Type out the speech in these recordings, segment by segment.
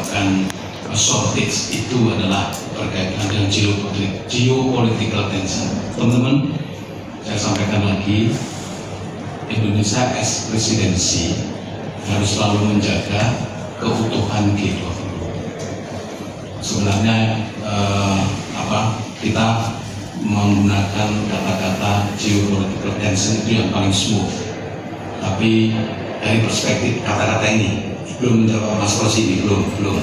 menyebabkan shortage itu adalah berkaitan dengan geopolitical tension. Teman-teman, saya sampaikan lagi, Indonesia as presidensi harus selalu menjaga keutuhan G20. Sebenarnya kita menggunakan kata-kata geopolitical tension itu yang paling smooth. Tapi dari perspektif kata-kata ini belum menjawab Mas Rosi ini belum.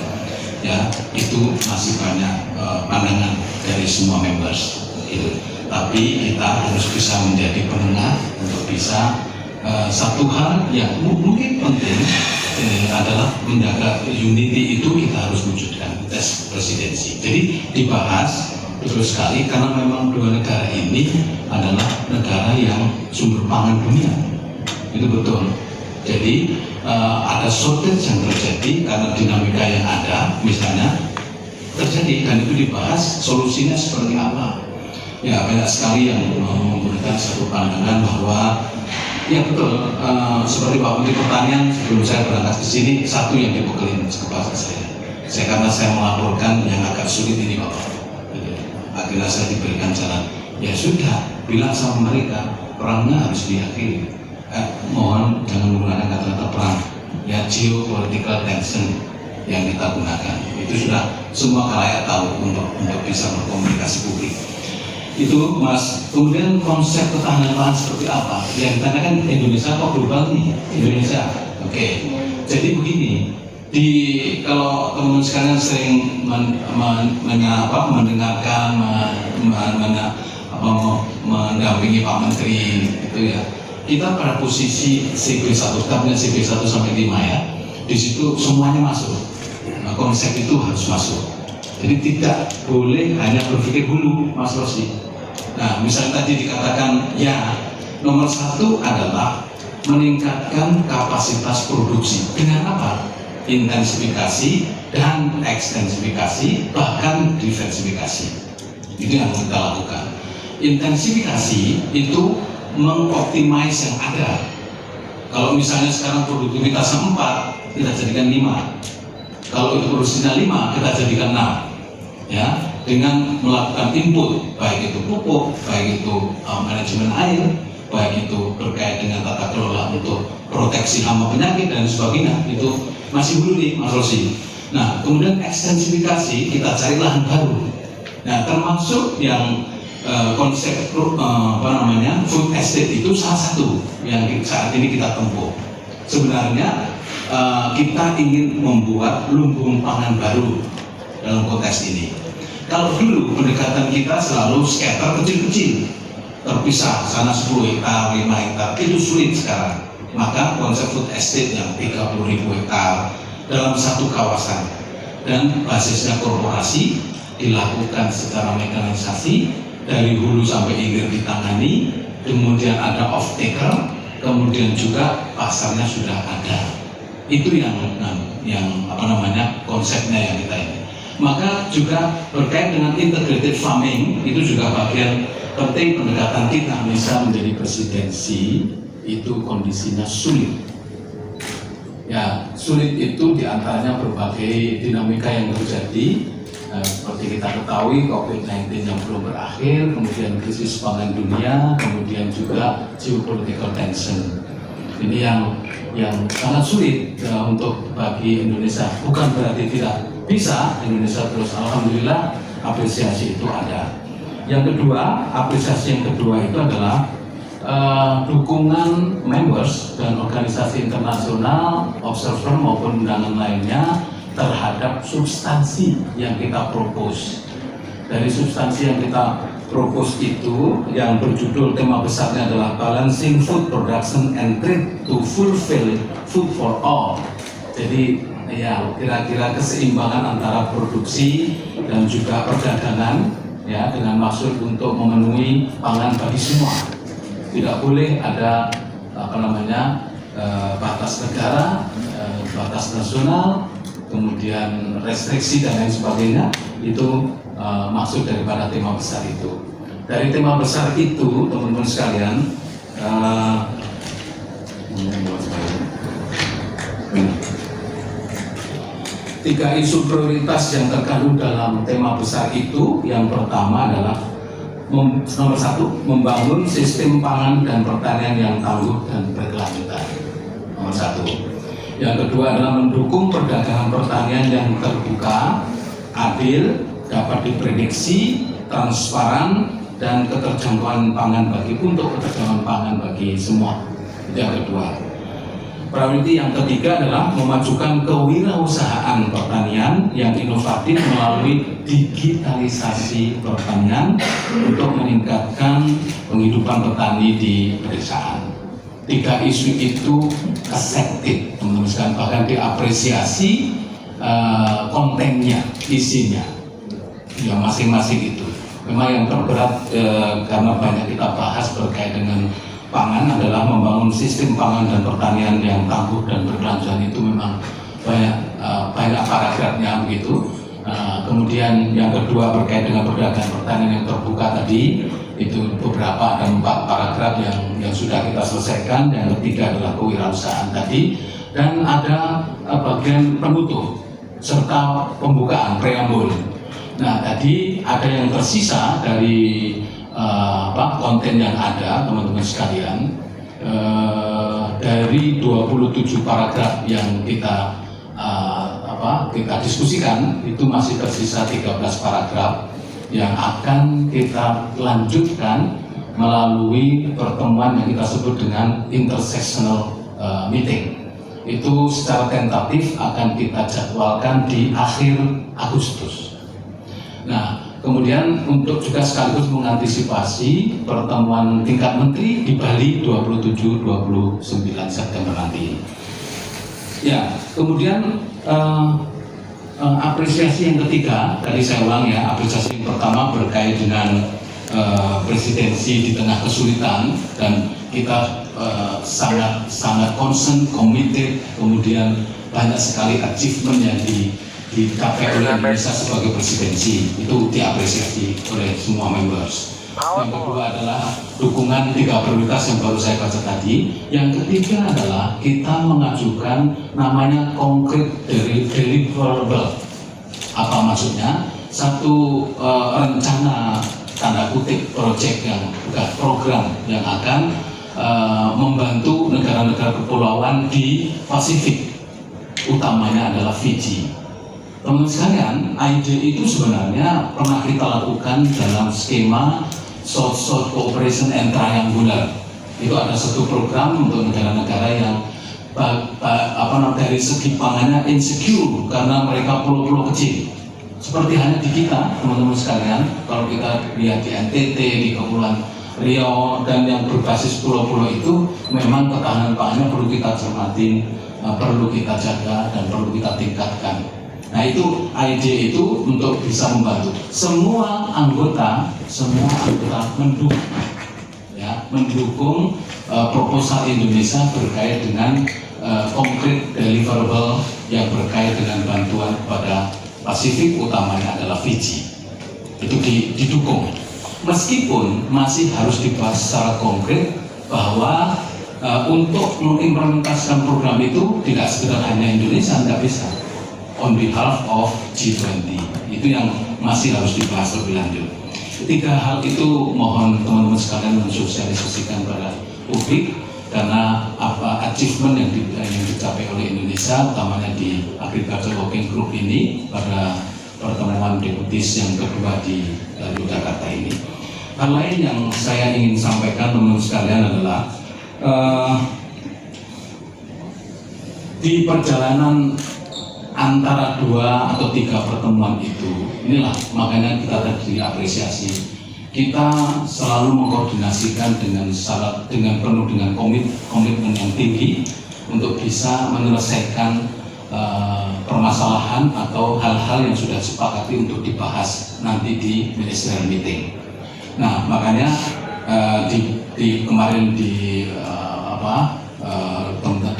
Ya, itu masih banyak pandangan dari semua members. Gitu. Tapi kita harus bisa menjadi penengah untuk bisa satu hal yang mungkin penting adalah menjaga unity itu kita harus wujudkan tes presidensi. Jadi dibahas betul sekali karena memang dua negara ini adalah negara yang sumber pangan dunia. Itu betul. Jadi ada shortage yang terjadi karena dinamika yang ada, misalnya terjadi, dan itu dibahas solusinya seperti apa. Ya, banyak sekali yang memberikan satu pandangan bahwa ya betul, seperti Pak Menteri Pertanian sebelum saya berangkat ke sini, satu yang dibekelin kepala saya karena saya melaporkan yang agak sulit ini Bapak. Akhirnya saya diberikan jalan, ya sudah, bilang sama mereka perangnya harus diakhiri. Mohon jangan menggunakan kata-kata perang, ya geopolitical tension yang kita gunakan. Itu sudah semua khalayak tahu untuk bisa berkomunikasi publik. Itu Mas. Kemudian konsep ketahanan pangan seperti apa? Yang ditanyakan Indonesia kok global nih? Indonesia. Oke. Jadi begini. Kalau teman-teman sekalian sering mendengarkan, mendampingi Pak Menteri itu ya, kita pada posisi CP1, kita punya CP1 sampai 5 ya. Di situ semuanya masuk. Nah, konsep itu harus masuk. Jadi tidak boleh hanya berpikir hulu, Mas Rosi. Nah, misalnya tadi dikatakan ya, nomor satu adalah meningkatkan kapasitas produksi. Dengan apa? Intensifikasi dan ekstensifikasi, bahkan diversifikasi. Itu yang kita lakukan. Intensifikasi itu mengoptimize yang ada. Kalau misalnya sekarang produktivitasnya 4, kita jadikan 5. Kalau itu produksinya 5, kita jadikan 6. Ya, dengan melakukan input, baik itu pupuk, baik itu manajemen air, baik itu terkait dengan tata kelola untuk proteksi hama penyakit dan sebagainya, itu masih dulu nih Mas Rosi. Nah, kemudian ekstensifikasi, kita cari lahan baru. Nah, termasuk yang konsep food estate itu salah satu yang saat ini kita tempuh. Sebenarnya kita ingin membuat lumbung pangan baru dalam konteks ini. Kalau dulu pendekatan kita selalu scatter kecil-kecil, terpisah, sana 10 hektar, 5 hektar, itu sulit sekarang. Maka konsep food estate yang 30.000 hektar dalam satu kawasan dan basisnya korporasi dilakukan secara mekanisasi dari hulu sampai hilir ditangani, kemudian ada off taker, kemudian juga pasarnya sudah ada. Itu yang konsepnya yang kita ini. Maka juga berkait dengan integrated farming, itu juga bagian penting pendekatan kita bisa menjadi presidensi. Itu kondisinya sulit. Ya, sulit itu diantaranya berbagai dinamika yang terjadi. Seperti kita ketahui, COVID-19 yang belum berakhir, kemudian krisis pangan dunia, kemudian juga geopolitical tension. Ini yang sangat sulit untuk bagi Indonesia. Bukan berarti tidak bisa Indonesia terus. Alhamdulillah apresiasi itu ada. Yang kedua, apresiasi yang kedua itu adalah dukungan members dan organisasi internasional, observer maupun undangan lainnya terhadap substansi yang kita propose. Dari substansi yang kita propose itu, yang berjudul tema besarnya adalah Balancing Food Production and Trade to Fulfill Food for All. Jadi ya kira-kira keseimbangan antara produksi dan juga perdagangan, ya, dengan maksud untuk memenuhi pangan bagi semua. Tidak boleh ada batas negara, batas nasional, kemudian restriksi dan lain sebagainya. Itu maksud daripada tema besar itu. Dari tema besar itu, teman-teman sekalian, Tiga isu prioritas yang terkandung dalam tema besar itu, yang pertama adalah nomor satu, membangun sistem pangan dan pertanian yang tangguh dan berkelanjutan. Nomor satu. Yang kedua adalah mendukung perdagangan pertanian yang terbuka, adil, dapat diprediksi, transparan, dan keterjangkauan pangan untuk keterjangkauan pangan bagi semua. Itu yang kedua. Priority yang ketiga adalah memajukan kewirausahaan pertanian yang inovatif melalui digitalisasi pertanian untuk meningkatkan penghidupan petani di pedesaan. Tiga isu itu accepted, teman-teman sekalian, bahkan diapresiasi kontennya, isinya, ya masing-masing itu. Memang yang terberat karena banyak kita bahas berkait dengan pangan adalah membangun sistem pangan dan pertanian yang tangguh dan berkelanjutan. Itu memang banyak paragrafnya begitu. Kemudian yang kedua berkait dengan perdagangan pertanian yang terbuka tadi, itu beberapa, ada 4 paragraf yang sudah kita selesaikan. Yang ketiga adalah kewirausahaan tadi, dan ada bagian penutup serta pembukaan preambul. Nah, tadi ada yang tersisa dari konten yang ada, teman-teman sekalian, dari 27 paragraf yang kita diskusikan, itu masih tersisa 13 paragraf yang akan kita lanjutkan melalui pertemuan yang kita sebut dengan intersectional meeting. Itu secara tentatif akan kita jadwalkan di akhir Agustus. Nah, kemudian untuk juga sekaligus mengantisipasi pertemuan tingkat menteri di Bali 27-29 September nanti. Ya, kemudian apresiasi yang ketiga, tadi saya ulang ya, apresiasi yang pertama berkait dengan presidensi di tengah kesulitan, dan kita sangat concern, committed, kemudian banyak sekali achievement yang dicapai oleh Indonesia sebagai presidensi. Itu diapresiasi oleh semua members. Yang kedua adalah dukungan 3 prioritas yang baru saya baca tadi. Yang ketiga adalah kita mengajukan namanya concrete deliverable. Apa maksudnya? Satu rencana tanda kutip project yang bukan program yang akan membantu negara-negara kepulauan di Pasifik, utamanya adalah Fiji. Teman-teman sekalian, ide itu sebenarnya pernah kita lakukan dalam skema South-South Cooperation and Triangular. Itu ada satu program untuk negara-negara yang dari segi pangannya insecure karena mereka pulau-pulau kecil. Seperti hanya di kita, teman-teman sekalian, kalau kita lihat di NTT, di Kepulauan Riau, dan yang berbasis pulau-pulau itu, memang ketahanan pangannya perlu kita cermati, perlu kita jaga, dan perlu kita tingkatkan. Nah, itu ide itu untuk bisa membantu semua anggota mendukung proposal Indonesia berkait dengan konkret deliverable yang berkait dengan bantuan kepada Pasifik, utamanya adalah Fiji. Itu didukung, meskipun masih harus dibahas secara konkret bahwa untuk mengimplementasikan program itu tidak sekedar hanya Indonesia, nggak bisa. On behalf of G20, itu yang masih harus dibahas lebih lanjut. 3 hal itu mohon teman-teman sekalian mensosialisasikan pada publik, karena achievement yang dicapai oleh Indonesia, utamanya di Agriculture Working Group ini pada pertemuan deputis yang kedua di Yogyakarta ini. Hal lain yang saya ingin sampaikan teman-teman sekalian adalah di perjalanan antara 2 atau 3 pertemuan itu, inilah makanya kita tadi apresiasi. Kita selalu mengkoordinasikan dengan penuh dengan komitmen yang tinggi untuk bisa menyelesaikan permasalahan atau hal-hal yang sudah disepakati untuk dibahas nanti di ministerial meeting. Nah, makanya kemarin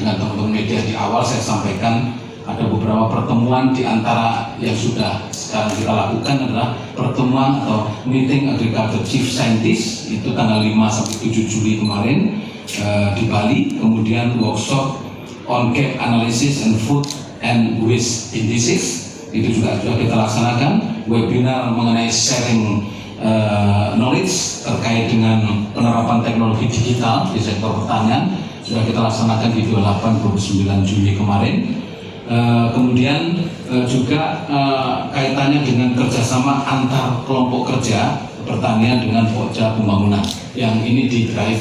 dengan teman-teman media di awal saya sampaikan ada beberapa pertemuan, di antara yang sudah sekarang kita lakukan adalah pertemuan atau meeting Agriculture Chief Scientist, itu tanggal 5 sampai 7 Juli kemarin di Bali. Kemudian workshop on gap analysis and food and Waste Indices, itu juga sudah kita laksanakan. Webinar mengenai sharing knowledge terkait dengan penerapan teknologi digital di sektor pertanian sudah kita laksanakan di 28-29 Juli kemarin. Kemudian juga kaitannya dengan kerjasama antar kelompok kerja pertanian dengan Pokja Pembangunan yang ini di drive